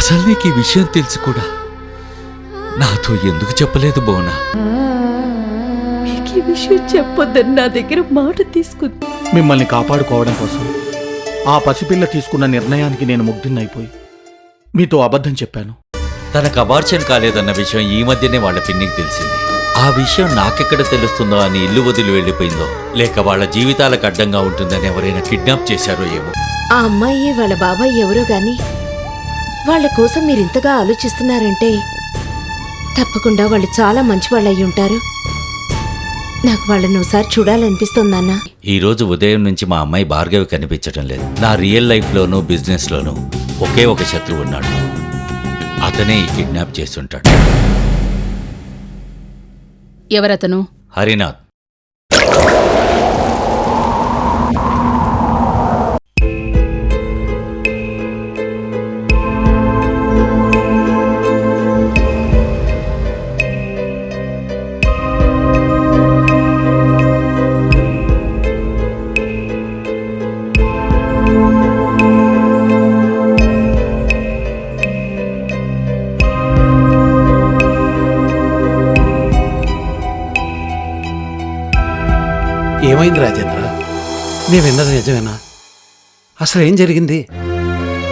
అసలు నీకు ఈ విషయం తెలుసు కూడా నాతో ఎందుకు చెప్పలేదు బోనా? మీకు ఈ విషయం చెప్పొద్దని నా దగ్గర మాట తీసుకుంది. మిమ్మల్ని కాపాడుకోవడం కోసం ఆ పసిపిల్ల తీసుకున్న నిర్ణయానికి నేను ముగ్ధున్నైపోయి మీతో అబద్ధం చెప్పాను. తనకు అబార్షన్ కాలేదన్న విషయం ఈ మధ్యనే వాళ్ళ పిన్నికి తెలిసింది. ఆ విషయం నాకెక్కడ తెలుస్తుందో అని ఇల్లు వదిలి వెళ్ళిపోయిందో, లేక వాళ్ళ జీవితాలకు అడ్డంగా ఉంటుందని ఎవరైనా కిడ్నాప్ చేశారో ఏమో. ఆ అమ్మాయి వాళ్ళ బాబాయ్ ఎవరో గాని వాళ్ళ కోసం మీరింతగా ఆలోచిస్తున్నారంటే తప్పకుండా వాళ్ళు చాలా మంచి వాళ్ళు అయి ఉంటారు. నాకు వాళ్ళని ఒకసారి చూడాలనిపిస్తోందన్నా. ఈ రోజు ఉదయం నుంచి మా అమ్మాయి భార్గవి కనిపించడం లేదు. నా రియల్ లైఫ్లోనూ బిజినెస్లోనూ ఒకే ఒక శత్రువు ఉన్నాడు. అతనే ఈ కిడ్నాప్ చేస్తుంటాడు. ఎవరతను? హరినాథ్. ఏమైంది రాజేంద్ర? నీ విన్నది నిజమేనా? అసలు ఏం జరిగింది?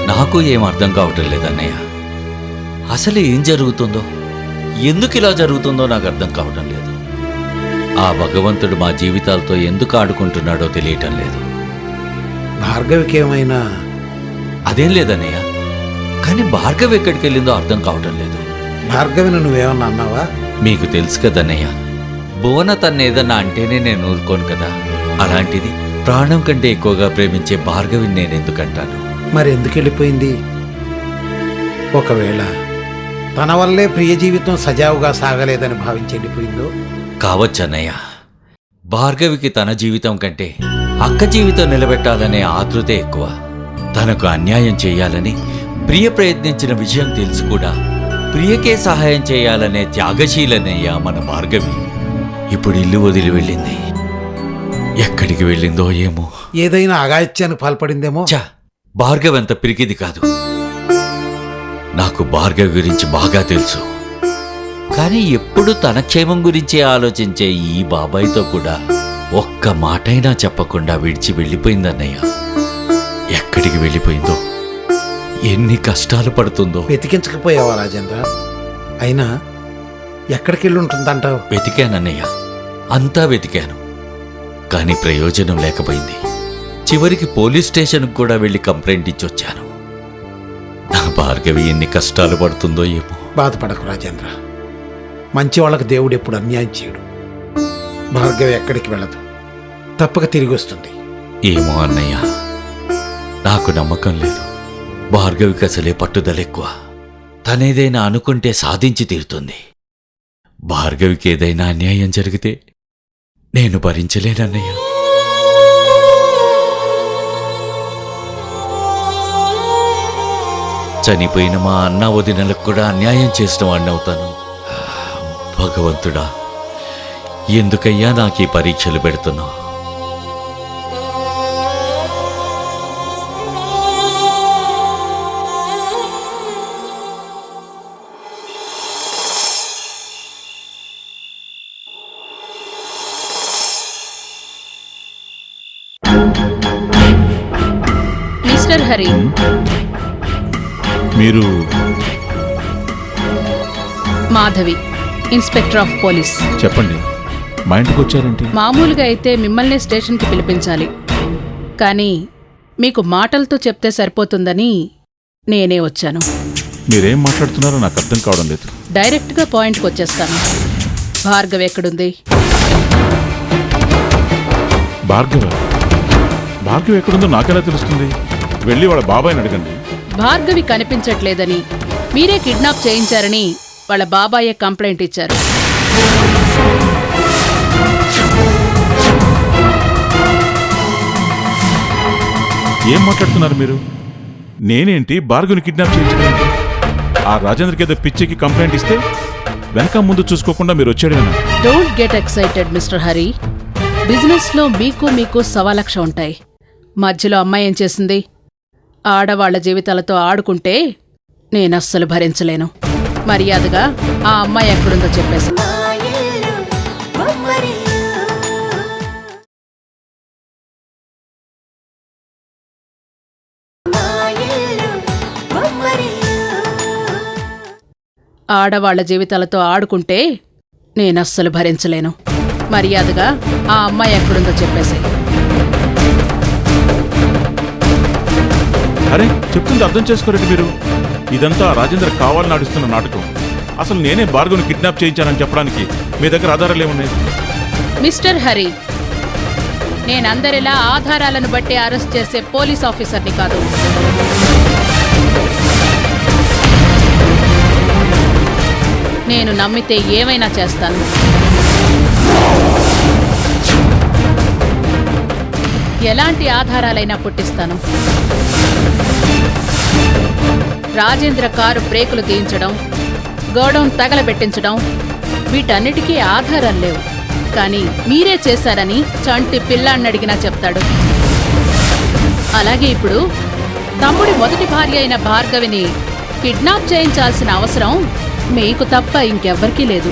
నాకు ఏం అర్థం కావటం లేదన్నయ్య. అసలు ఏం జరుగుతుందో, ఎందుకు ఇలా జరుగుతుందో నాకు అర్థం కావటం లేదు. ఆ భగవంతుడు మా జీవితాలతో ఎందుకు ఆడుకుంటున్నాడో తెలియటం లేదు. భార్గవికి ఏమైనా? అదేం లేదన్నయ్య, కానీ భార్గవి ఎక్కడికి వెళ్ళిందో అర్థం కావటం లేదు. భార్గవిని నువ్వేమన్నా అన్నావా? మీకు తెలుసు కదన్నయ్య, బోన తన్నేదన్నా అంటేనే నేను ఊరుకోను కదా. అలాంటిది ప్రాణం కంటే ఎక్కువగా ప్రేమించే భార్గవిని నేను ఎందుకంటాను? మరి ఎందుకు వెళ్ళిపోయింది? ఒకవేళ తన వల్లే ప్రియ జీవితం సజావుగా సాగలేదని భావించి వెళ్ళిపోయిందో? కావచ్చన్నయ్య. భార్గవికి తన జీవితం కంటే అక్క జీవితం నిలబెట్టాలనే ఆతృతే ఎక్కువ. తనకు అన్యాయం చేయాలని ప్రియ ప్రయత్నించిన విషయం తెలుసు కూడా ప్రియకే సహాయం చేయాలనే త్యాగశీలనయ్య మన భార్గవి. ఇప్పుడు ఇల్లు వదిలి వెళ్ళింది. ఎక్కడికి వెళ్ళిందో ఏమో. ఏదైనా అగాయిత్యానికి పాల్పడిందేమో. చా, భార్గవి అంత పిరికిది కాదు. నాకు భార్గవి గురించి బాగా తెలుసు. కానీ ఎప్పుడు తన క్షేమం గురించే ఆలోచించే ఈ బాబాయ్తో కూడా ఒక్క మాటైనా చెప్పకుండా విడిచి వెళ్ళిపోయిందన్నయ్య. ఎక్కడికి వెళ్ళిపోయిందో, ఎన్ని కష్టాలు పడుతుందో. వెతికించకపోయావా రాజేంద్ర? అయినా ఎక్కడికి వెళ్ళి ఉంటుందంటావు? వెతికానన్నయ్య, అంతా వెతికాను. కానీ ప్రయోజనం లేకపోయింది. చివరికి పోలీస్ స్టేషన్కి కూడా వెళ్ళి కంప్లైంట్ ఇచ్చొచ్చాను. నా భార్గవి ఎన్ని కష్టాలు పడుతుందో ఏమో. బాధపడకు రాజేంద్ర, మంచి వాళ్ళకి దేవుడు ఎప్పుడు అన్యాయం చేయడు. భార్గవి ఎక్కడికి వెళ్ళదు, తప్పక తిరిగి వస్తుంది. ఏమో అన్నయ్య, నాకు నమ్మకం లేదు. భార్గవికి అసలే పట్టుదల ఎక్కువ. తనేదైనా అనుకుంటే సాధించి తీరుతుంది. భార్గవికి ఏదైనా అన్యాయం జరిగితే నేను భరించలేనన్నయ్య. చనిపోయిన మా అన్న వదినలకు కూడా అన్యాయం చేసిన వాడిని అవుతాను. భగవంతుడా, ఎందుకయ్యా నాకు ఈ పరీక్షలు పెడుతున్నావు? మిస్టర్ హరి, మీరు? Madhavi, inspector of police. చెప్పండి, మా ఇంటికి వచ్చారేంటి? మామూలుగా అయితే మిమ్మల్ని స్టేషన్కి పిలిపించాలి, కానీ మీకు మాటలతో చెప్తే సరిపోతుందని నేనే వచ్చాను. మీరేం మాట్లాడుతున్నారో నాకు అర్థం కావడం లేదు. డైరెక్ట్గా పాయింట్కి వచ్చేస్తాను. భార్గవి ఎక్కడుంది? భార్గవి? భార్గవి ఎక్కడుందో నాకెలా తెలుస్తుంది? వెళ్ళి వాళ్ళ బాబాయ్ని అడగండి. భార్గవి కనిపించట్లేదని, మీరే కిడ్నాప్ చేయించారని వాళ్ళ బాబాయే కంప్లైంట్ ఇచ్చారు. ఏం మాట్లాడుతున్నారు మీరు? నేనేంటి భార్గవిని కిడ్నాప్ చేయించడానికి? ఆ రాజేంద్రకి ఏదో పిచ్చికి కంప్లైంట్ ఇస్తే వెనక ముందు చూసుకోకుండా మీరు వచ్చాడేనా? Don't get excited mister Hari. బిజినెస్లో మీకు సవాలక్ష ఉంటాయి. మధ్యలో అమ్మాయి ఏం చేసింది? ఆడవాళ్ల జీవితాలతో ఆడుకుంటే నేనస్సలు భరించలేను. మర్యాదగా ఆ అమ్మాయి ఎక్కడుందో చెప్పేసి. ఆడవాళ్ల జీవితాలతో ఆడుకుంటే నేనస్సలు భరించలేను. మర్యాదగా ఆ అమ్మాయి ఎక్కడుందో చెప్పేసి. అరే చెప్తుంది అర్థం చేసుకోరండి మీరు. ఇదంతా రాజేంద్ర కావాలని నడుస్తున్న నాటకం. అసలు నేనే భార్గవ్ని కిడ్నాప్ చేయించానని చెప్పడానికి మీ దగ్గర ఆధారాలు ఏమున్నాయి? మిస్టర్ హరి, నేనందరిలా ఆధారాలను బట్టి అరెస్ట్ చేసే పోలీస్ ఆఫీసర్ని కాదు. నేను నమ్మితే ఏమైనా చేస్తాను. ఎలాంటి ఆధారాలైనా పుట్టిస్తాను. రాజేంద్ర కారు బ్రేకులు తీయించడం, గోడౌన్ తగలబెట్టించడం, వీటన్నిటికీ ఆధారాలు లేవు. కానీ మీరే చేశారని చంటి పిల్లాన్ని అడిగినా చెప్తాడు. అలాగే ఇప్పుడు తమ్ముడి మొదటి భార్య అయిన భార్గవిని కిడ్నాప్ చేయించాల్సిన అవసరం మీకు తప్ప ఇంకెవ్వరికీ లేదు.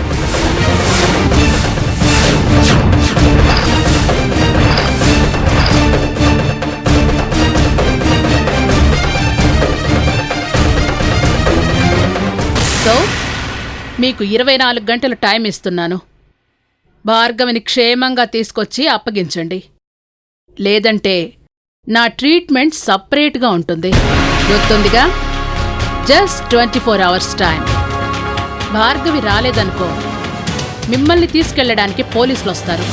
సో మీకు 24 గంటలు టైం ఇస్తున్నాను. భార్గవిని క్షేమంగా తీసుకొచ్చి అప్పగించండి. లేదంటే నా ట్రీట్మెంట్ సపరేట్గా ఉంటుంది. గుర్తుందిగా? Just 24 hours time. భార్గవి రాలేదనుకో, మిమ్మల్ని తీసుకెళ్లడానికి పోలీసులు వస్తారు.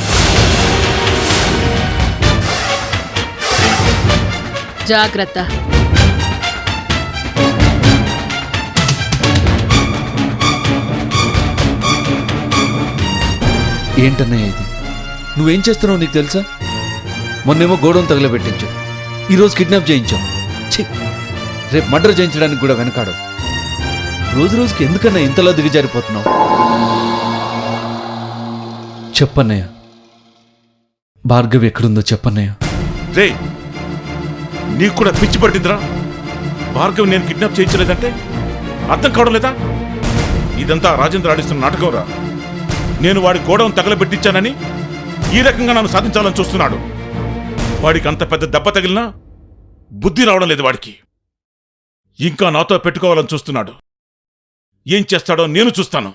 జాగ్రత్త. ఏంటన్నయ్య ఇది? నువ్వేం చేస్తున్నావు నీకు తెలుసా? మొన్నేమో గోడౌన్ తగలబెట్టించావు, ఈరోజు కిడ్నాప్ చేయించావు. ఛీ, రేపు మర్డర్ చేయించడానికి కూడా వెనకాడు. రోజు రోజుకి ఎందుకన్నా ఇంతలా దిగజారిపోతున్నావు? చెప్పన్నయ్య, భార్గవి ఎక్కడుందో చెప్పన్నయ్య. రే, నీకు కూడా పిచ్చి పట్టిందిరా? భార్గవి నేను కిడ్నాప్ చేయించలేదంటే అర్థం కావడం లేదా? ఇదంతా రాజేంద్ర ఆడిస్తున్న నాటకం రా. నేను వాడి గోడౌన్ తగలబెట్టించానని ఈ రకంగా నన్ను సాధించాలని చూస్తున్నాడు. వాడికి అంత పెద్ద దెబ్బ తగిలినా బుద్ధి రావడం లేదు వాడికి. ఇంకా నాతో పెట్టుకోవాలని చూస్తున్నాడు. ఏం చేస్తాడో నేను చూస్తాను.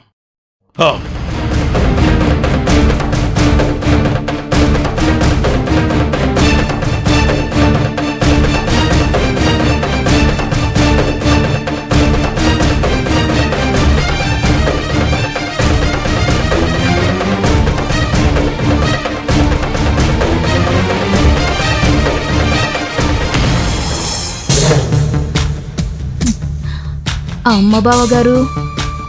అమ్మ బావగారు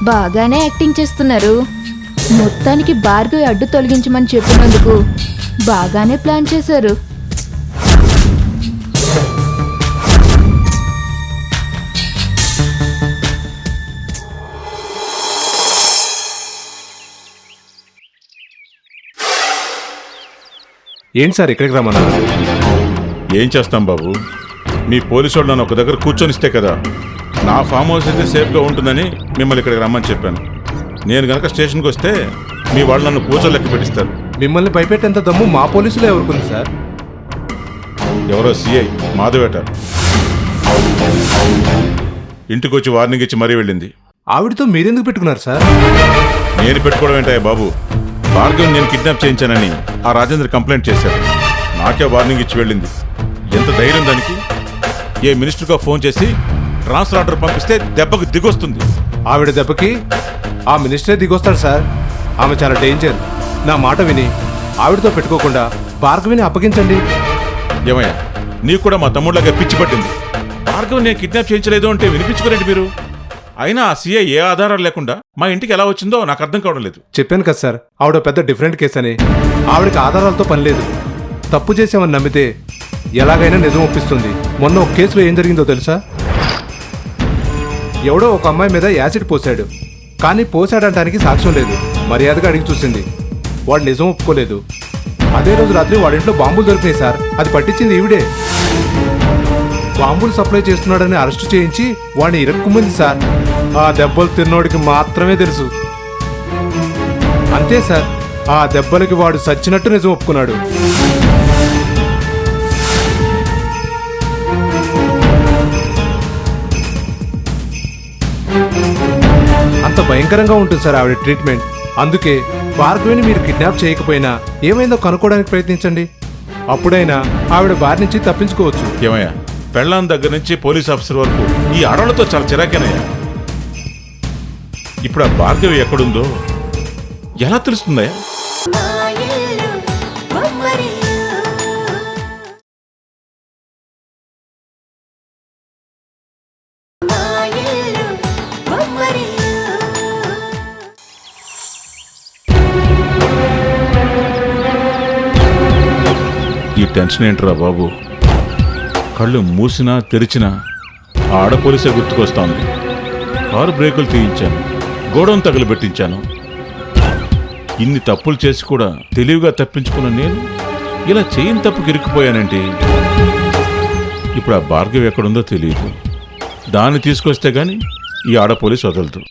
బాగానే యాక్టింగ్ చేస్తున్నారు. మొత్తానికి భార్గవి అడ్డు తొలగించమని చెప్పినందుకు బాగానే ప్లాన్ చేశారు. ఏంటి సార్ ఇక్కడికి రమ్మన్నా? ఏం చేస్తాం బాబు, మీ పోలీసు వాళ్ళు నన్ను ఒక దగ్గర కూర్చొనిస్తే కదా నా ఫామ్ హౌస్ అయితే సేఫ్గా ఉంటుందని మిమ్మల్ని ఇక్కడికి రమ్మని చెప్పాను. నేను గనక స్టేషన్కి వస్తే మీ వాళ్ళు నన్ను కూర్చొని లెక్క పెట్టిస్తారు. మిమ్మల్ని భయపెట్టేంత దమ్ము మా పోలీసులు ఎవరుకుంది సార్? ఎవరో సిఐ మాధవేట ఇంటికి వచ్చి వార్నింగ్ ఇచ్చి మరీ వెళ్ళింది. ఆవిడతో మీరెందుకు పెట్టుకున్నారు సార్? నేను పెట్టుకోవడం ఏంటయ్యా బాబు, భార్గవ్ నేను కిడ్నాప్ చేయించానని ఆ రాజేంద్ర కంప్లైంట్ చేశాడు. నాకే వార్నింగ్ ఇచ్చి వెళ్ళింది. ఎంత ధైర్యం దానికి! ఏ మినిస్టర్కో ఫోన్ చేసి ట్రాన్స్ఫర్ ఆర్డర్ పంపిస్తే దెబ్బకు దిగొస్తుంది. ఆవిడ దెబ్బకి ఆ మినిస్టరే దిగొస్తాడు సార్. ఆమె చాలా డేంజర్. నా మాట విని ఆవిడతో పెట్టుకోకుండా భార్గవిని అప్పగించండి. ఏమయ్యా, నీకు కూడా మా తమ్ముళ్ళగా పిచ్చి పట్టింది. భార్గవ్ నేను కిడ్నాప్ చేయించలేదు అంటే వినిపించుకోరండి మీరు. అయినా ఆ సీఐ ఏ ఆధారాలు లేకుండా మా ఇంటికి ఎలా వచ్చిందో నాకు అర్థం కావడం లేదు. చెప్పాను కదా సార్, ఆవిడ పెద్ద డిఫరెంట్ కేసు అని. ఆవిడకి ఆధారాలతో పని లేదు. తప్పు చేసామని నమ్మితే ఎలాగైనా నిజం ఒప్పిస్తుంది. మొన్న ఒక కేసులో ఏం జరిగిందో తెలుసా? ఎవడో ఒక అమ్మాయి మీద యాసిడ్ పోసాడు, కానీ పోసాడటానికి సాక్ష్యం లేదు. మర్యాదగా అడిగి చూసింది. వాడు నిజం ఒప్పుకోలేదు. అదే రోజు రాత్రి వాడింట్లో బాంబులు దొరికినాయి సార్. అది పట్టించింది ఈవిడే. బాంబులు సప్లై చేస్తున్నాడని అరెస్టు చేయించి వాడిని ఇరక్కుమంది సార్. ఆ దెబ్బలు తిన్నోడికి మాత్రమే తెలుసు. అంతే సార్, ఆ దెబ్బలకి వాడు సచ్చినట్టు నిజం ఒప్పుకున్నాడు. అంత భయంకరంగా ఉంటుంది సార్ ఆవిడ ట్రీట్మెంట్. అందుకే భార్గవిని మీరు కిడ్నాప్ చేయకపోయినా ఏమైందో కనుక్కోవడానికి ప్రయత్నించండి. అప్పుడైనా ఆవిడ బారి నుంచి తప్పించుకోవచ్చు. ఏమయ్యా, పెళ్ళాం దగ్గర నుంచి పోలీస్ ఆఫీసర్ వరకు ఈ ఆడవాళ్ళతో చాలా చిరాకేనయ్యా. ఇప్పుడు ఆ భార్గవి ఎక్కడుందో ఎలా తెలుస్తుందయ్యా? ఈ టెన్షన్ ఏంట్రా బాబు? కళ్ళు మూసినా తెరిచినా ఆ ఆడపోలీసే గుర్తుకొస్తోంది. కారు బ్రేకులు తీయించాను, గోడౌన్ తగలబెట్టించాను. ఇన్ని తప్పులు చేసి కూడా తెలివిగా తప్పించుకున్న నేను ఇలా చేయని తప్పుకి ఇరుక్కుపోయానంటే ఇప్పుడు ఆ భార్గవి ఎక్కడుందో తెలియదు. దాన్ని తీసుకొస్తే గాని ఈ ఆడపోలీస్ వదలదు.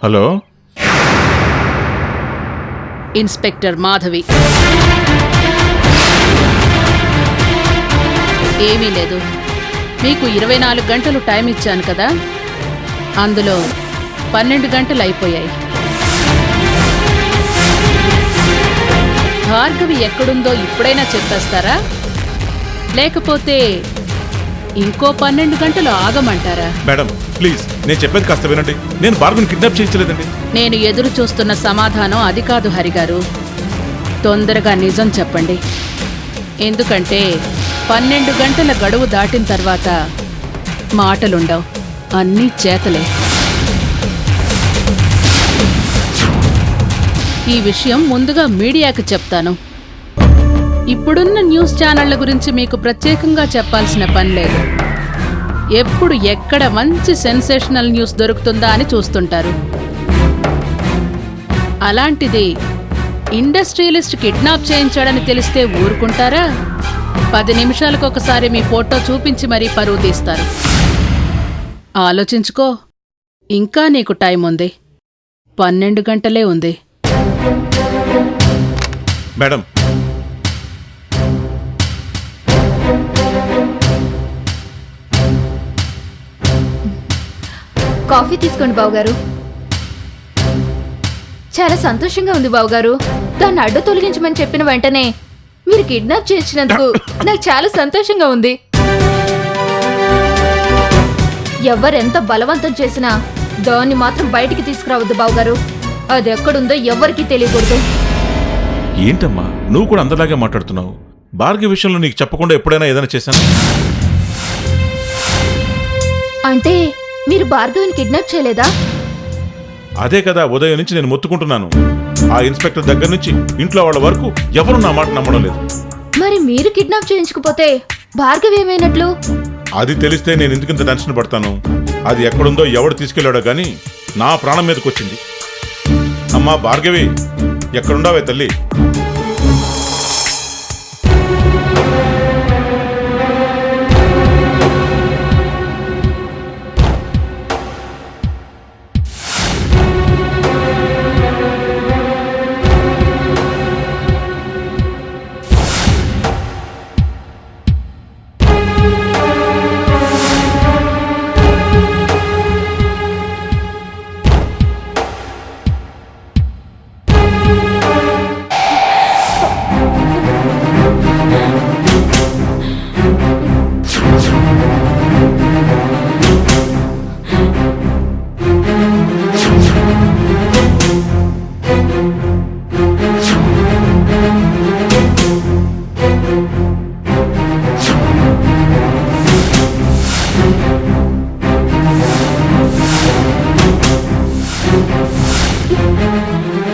Hello, inspector Madhavi. ఏమీ లేదు, మీకు 24 గంటలు టైం ఇచ్చాను కదా, అందులో 12 గంటలు అయిపోయాయి. భార్గవి ఎక్కడుందో ఇప్పుడైనా చెప్పేస్తారా, లేకపోతే ఇంకో 12 గంటలు ఆగమంటారా? మేడం ప్లీజ్, నేను చెప్పేది కాస్త వినండి. నేను భార్గవిని కిడ్నాప్ చేయించలేదండి. నేను ఎదురు చూస్తున్న సమాధానం అది కాదు హరిగారు. తొందరగా నిజం చెప్పండి. ఎందుకంటే 12 గంటల గడువు దాటిన తర్వాత మాటలుండవు, అన్నీ చేతలే. ఈ విషయం ముందుగా మీడియాకి చెప్తాను. ఇప్పుడున్న న్యూస్ ఛానళ్ల గురించి మీకు ప్రత్యేకంగా చెప్పాల్సిన పని లేదు. ఎప్పుడు ఎక్కడ మంచి సెన్సేషనల్ న్యూస్ దొరుకుతుందా అని చూస్తుంటారు. అలాంటిది ఇండస్ట్రియలిస్ట్ కిడ్నాప్ చేయించాడని తెలిస్తే ఊరుకుంటారా? 10 నిమిషాలకు ఒకసారి మీ ఫోటో చూపించి మరీ పరువు తీస్తారు. ఆలోచించుకో, ఇంకా నీకు టైం ఉంది, 12 గంటలే ఉంది. మేడం, కాఫీ తీసుకోండి బావగారు. చాలా సంతోషంగా ఉంది బావగారు. దాన్ని అడ్డు తొలగించమని చెప్పిన వెంటనే మీరు కిడ్నాప్ చేసినందుకు నాకు చాలా సంతోషంగా ఉంది. ఎవరెంత బలవంతం చేసినా దాన్ని మాత్రం బయటికి తీసుకురావద్దు బావగారు. అది ఎక్కడుందో ఎవరికీ తెలియకూడదు. ఏంటమ్మా నువ్వు కూడా అందరిలాగే మాట్లాడుతున్నావు? భార్గవి విషయంలో నీకు చెప్పకుండా ఎప్పుడైనా ఏదైనా చేశాను? అంటే మీరు భార్గవిని కిడ్నాప్ చేయలేదా? అదే కదా ఉదయం నుంచి నేను మొత్తుకుంటున్నాను. ఆ ఇన్స్పెక్టర్ దగ్గర నుంచి ఇంట్లో వాళ్ళ వరకు ఎవరు నా మాట నమ్మడం లేదు. మరి మీరు కిడ్నాప్ చేయించకపోతే భార్గవి ఏమైనట్లు? అది తెలిస్తే నేను ఎందుకింత టెన్షన్ పడతాను? అది ఎక్కడుందో ఎవడు తీసుకెళ్లాడో గాని నా ప్రాణం మీదకి వచ్చింది. అమ్మా భార్గవి, ఎక్కడుండావే తల్లి?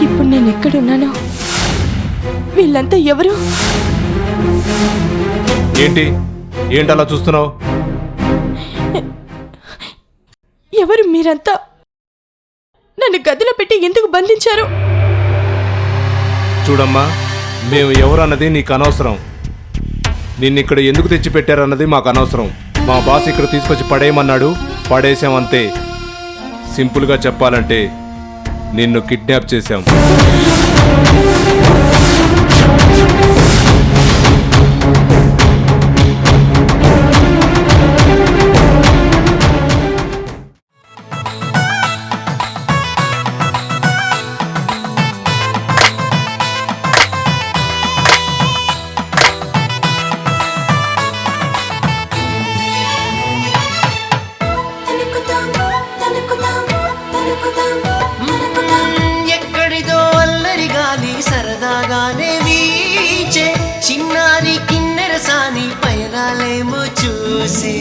ఇప్పుడు నేను ఎక్కడున్నానో, వీళ్ళంతా ఎవరు? ఏంటి అలా చూస్తున్నావు? ఎవరు మీరంతా? నన్ను గదిలో పెట్టి ఎందుకు బంధించారు? చూడమ్మా, మేము ఎవరు అన్నది నీకు అనవసరం. నిన్ను ఇక్కడ ఎందుకు తెచ్చిపెట్టారన్నది మాకు అనవసరం. మా బాస్ ఇక్కడ తీసుకొచ్చి పడేయమన్నాడు, పడేసామంతే. సింపుల్గా చెప్పాలంటే నిన్ను కిడ్నాప్ చేశాం. ఎక్కడిదో అల్లరి గాలి సరదాగానే వీచే చిన్నారి కిన్నెరసాని పయనాలేమో చూసి